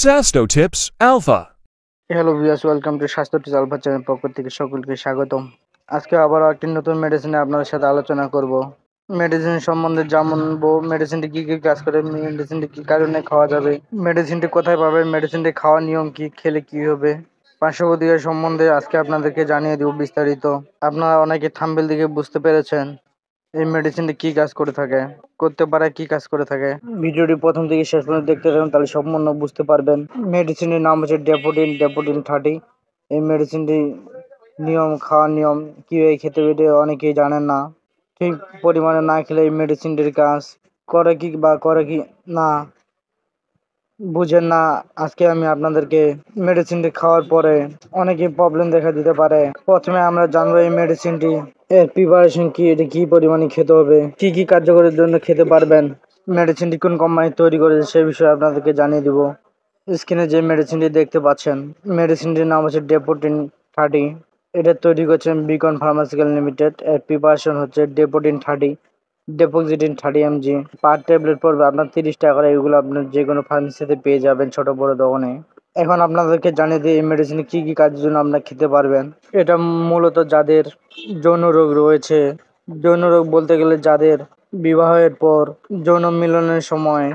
Sasto Tips Alpha. Hello viewers, welcome to স্বাস্থ্য tips alpha channel পক্ষ থেকে সকলকে স্বাগতম। আজকে আবারও একটি নতুন মেডিসিনে আপনাদের সাথে আলোচনা করব। মেডিসিন সম্বন্ধে জানবো, মেডিসিনটি কী কী কাজ করে, মেডিসিনটি কী কারণে খাওয়া যাবে, মেডিসিনটি কোথায় পাবেন, মেডিসিনটি খাওয়ার নিয়ম কী, খেলে কী হবে, পার্শ্বপ্রতিক্রিয়া সম্বন্ধে আজকে আপনাদেরকে জানিয়ে দেব বিস্তারিত। আপনারা অনেকে থাম্বনেল দেখে বুঝতে পেরেছেন এই মেডিসিনটি কী কাজ করে থাকে, করতে পারে, কী কাজ করে থাকে। ভিডিওটি প্রথম থেকে শেষ পর্যন্ত দেখতে থাকুন, তাহলে সম্পূর্ণ বুঝতে পারবেন। মেডিসিনের নাম হচ্ছে ডেপোডিন 30। এই মেডিসিনটি খাওয়ার নিয়ম কীভাবে খেতে হবে এটা অনেকেই জানেন না। ঠিক পরিমাণে না খেলে এই মেডিসিনটির কাজ করে কি বা করে কি না বুঝেন না। আজকে আমি আপনাদেরকে মেডিসিনটি খাওয়ার পরে অনেকই প্রবলেম দেখা দিতে পারে। প্রথমে আমরা জানবো এই মেডিসিনটি এর প্রিপারেশন কি, এটা কি পরিমাণে খেতে হবে, কি কি কার্যকরের জন্য খেতে পারবেন, মেডিসিনটি কোন কোম্পানি তৈরি করেছে সে বিষয়ে আপনাদেরকে জানিয়ে দিব। স্ক্রিনে যে মেডিসিনটি দেখতে পাচ্ছেন, মেডিসিনটির নাম হচ্ছে ডেপোডিন 30। এটা তৈরি করছেন বিকন ফার্মাসিক্যাল লিমিটেড। এর প্রিপারেশন হচ্ছে ডেপোজিটিন 30 mg। পার ট্যাবলেট পড়বে আপনার 30 টাকা করে। এগুলো আপনার যে কোনো ফার্মেসিতে পেয়ে যাবেন, ছোট বড় দোকানে। এখন আপনাদেরকে জানিয়ে দিই এই মেডিসিন কী কী কাজের জন্য আপনারা খেতে পারবেন। এটা মূলত যাদের যৌন রোগ রয়েছে, যৌন রোগ বলতে গেলে যাদের বিবাহের পর যৌন মিলনের সময়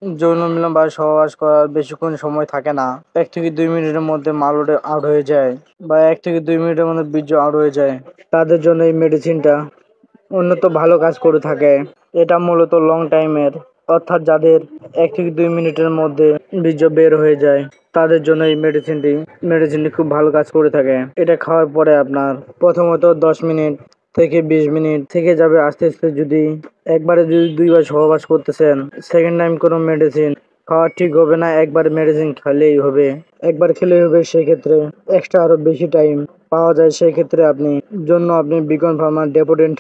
যৌন মিলন বা সহবাস করার বেশিক্ষণ সময় থাকে না, 1 থেকে 2 মিনিটের মধ্যে মাল আউট হয়ে যায় বা 1 থেকে 2 মিনিটের মধ্যে বীর্য আউট হয়ে যায়, তাদের জন্য এই মেডিসিনটা উন্নত ভালো কাজ করে থাকে। এটা মূলত লং টাইমের, অর্থাৎ যাদের 1 থেকে 2 মিনিটের মধ্যে বীর্য বের হয়ে যায় তাদের জন্য এই মেডিসিনটি খুব ভালো কাজ করে থাকে। এটা খাওয়ার পরে আপনার প্রথমত 10 মিনিট থেকে 20 মিনিট থেকে যাবে। আস্তে আস্তে যদি একবারে যদি 2বার সহবাস করতেছেন, সেকেন্ড টাইম কোনো মেডিসিন খাওয়া ঠিক হবে না, একবার মেডিসিন খেলেই হবে। একবার খেলেই হবে, সেক্ষেত্রে এক্সট্রা আরো বেশি টাইম পাওয়া যায়। সেক্ষেত্রে আপনি বিকন ফার্মা ডেপোডিন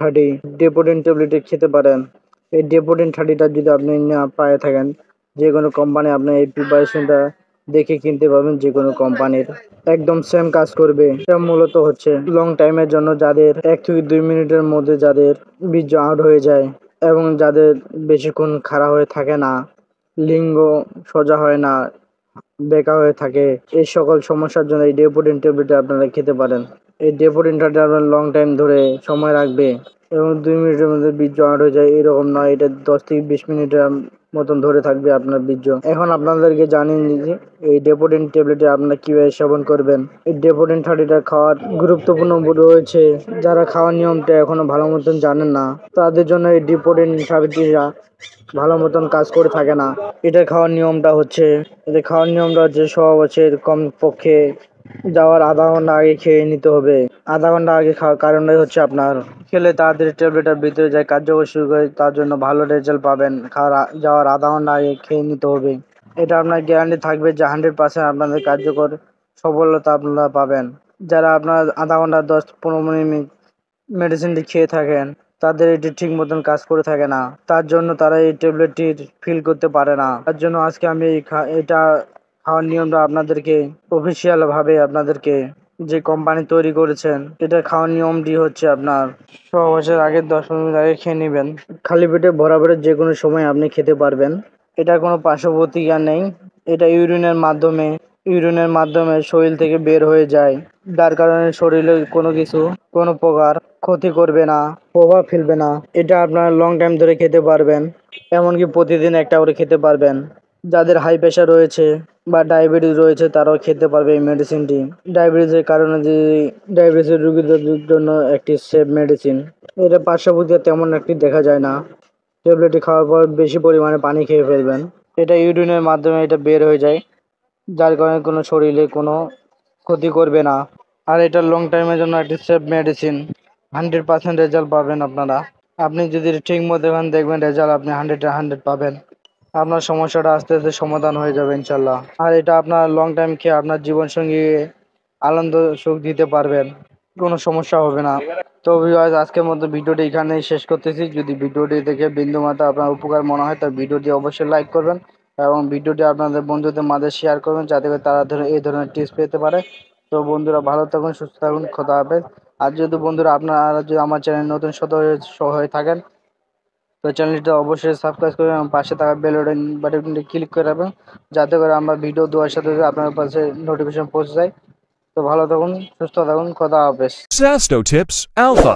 ট্যাবলেট খেতে পারেন। এই ডেপোডিন 30টা যদি আপনি না পায়ে থাকেন, যে কোনো কোম্পানি আপনি এই প্রিপারেশনটা দেখে কিনতে পারবেন। যে কোনো কোম্পানির একদম সেম কাজ করবে। এটা মূলত হচ্ছে লং টাইমের জন্য, যাদের 1 থেকে 2 মিনিটের মধ্যে যাদের বীর্য আউট হয়ে যায় এবং যাদের বেশিক্ষণ খাড়া হয়ে থাকে না, লিঙ্গ সোজা হয় না, বেঁকা হয়ে থাকে, এই সকল সমস্যার জন্য এই ডেপোডিন ট্যাবলেট আপনারা খেতে পারেন। এই ডেপোডিনটা আপনার লং টাইম ধরে সময় রাখবে এবং 2 মিনিটের মধ্যে বীর্য আউট হয়ে যায় এরকম নয়, এটা 10 থেকে 20 মিনিটের মতন ধরে থাকবে আপনার বীর্য। এখন আপনাদেরকে জানিয়ে দিচ্ছি এই ডেপোডিন ট্যাবলেট আপনারা কিভাবে সেবন করবেন। এই ডেপোডিন 30টা খাওয়ার গুরুত্বপূর্ণ রয়েছে। যারা খাওয়ার নিয়মটা এখনো ভালো মতন জানেন না, তাদের জন্য এই ডেপোডিন 30টা ভালো মতন কাজ করে থাকে না। এটা খাওয়ার নিয়মটা হচ্ছে সহবাসের কম পক্ষে যাওয়ার আধা ঘন্টা আগে খেয়ে নিতে হবে। আধা ঘন্টা আগে খাওয়ার কারণটাই হচ্ছে আপনার খেলে তাড়াতাড়ি ট্যাবলেটের ভিতরে যায়, কার্যকর শুরু করে, তার জন্য ভালো রেজাল্ট পাবেন। যাওয়ার আধা ঘন্টা আগে খেয়ে নিতে হবে। এটা আপনার গ্যারান্টি থাকবে যে 100% আপনাদের কার্যকর সফলতা আপনারা পাবেন। যারা আপনার আধা ঘন্টা 10-15 মিনিট মেডিসিনটি খেয়ে থাকেন, তাদের এটি ঠিক মতন কাজ করে থাকে না, তার জন্য তারা এই ট্যাবলেটটির ফিল করতে পারে না। তার জন্য আজকে আমি এটা খাওয়ার নিয়মটা আপনাদেরকে অফিসিয়াল ভাবে আপনাদেরকে যে কোম্পানি তৈরি করেছেন, এটা খাওয়ার নিয়মটি হচ্ছে আপনার সহবাসের আগে 10 মিনিট আগে খেয়ে নেবেন। খালি পেটে বরাবর যে কোনো সময় আপনি খেতে পারবেন। এটা কোনো পার্শ্বপ্রতিক্রিয়া নেই। এটা ইউরিনের মাধ্যমে শরীর থেকে বের হয়ে যায়, যার কারণে শরীরে কোনো প্রকার ক্ষতি করবে না, প্রভাব ফেলবে না। এটা আপনারা লং টাইম ধরে খেতে পারবেন, এমনকি প্রতিদিন একটা করে খেতে পারবেন। যাদের হাই প্রেশার রয়েছে বা ডায়াবেটিস রয়েছে তারাও খেতে পারবে এই মেডিসিনটি। ডায়াবেটিসের রোগীদের জন্য একটি সেফ মেডিসিন। এটা পার্শ্বপ্রতিক্রিয়া তেমন একটি দেখা যায় না। ট্যাবলেটটি খাওয়ার পর বেশি পরিমাণে পানি খেয়ে ফেলবেন। এটা ইউরিনের মাধ্যমে এটা বের হয়ে যায়, যার কারণে কোনো শরীরে কোনো ক্ষতি করবে না। আর এটা লং টাইমের জন্য একটি সেফ মেডিসিন। 100% রেজাল্ট পাবেন আপনারা। আপনি যদি ঠিক মতো দেখবেন রেজাল্ট আপনি 100 পাবেন। আপনার সমস্যাটা আস্তে আস্তে সমাধান হয়ে যাবে ইনশাল্লাহ। আর এটা আপনার লং টাইম খেয়ে আপনার জীবনসঙ্গী আনন্দ সুখ দিতে পারবেন, কোনো সমস্যা হবে না। তো ভিউয়ার্স, আজকের মতো ভিডিওটি এখানেই শেষ করতেছি। যদি ভিডিওটি দেখে বিন্দুমাত্র আপনার উপকার মনে হয়, তার ভিডিওটি অবশ্যই লাইক করবেন এবং ভিডিওটি আপনাদের বন্ধুদের মাঝে শেয়ার করবেন, যাতে করে তারা এই ধরনের টিপস পেতে পারে। তো বন্ধুরা, ভালো থাকুন, সুস্থ থাকুন, খোদা হাফেজ। আর যদি বন্ধুরা আপনারা যদি আমার চ্যানেল নতুন সদস্য হয়ে থাকেন, তো চ্যানেলটি অবশ্যই সাবস্ক্রাইব করে এবং পাশে থাকা বেল বাটনটি ক্লিক করে রাখবেন, যাতে করে আমার ভিডিও দেওয়ার সাথে সাথে আপনার পাশে নোটিফিকেশন পৌঁছে যায়। তো ভালো থাকুন, সুস্থ থাকুন, খোদা হাফেজ। Sasto Tips Alpha.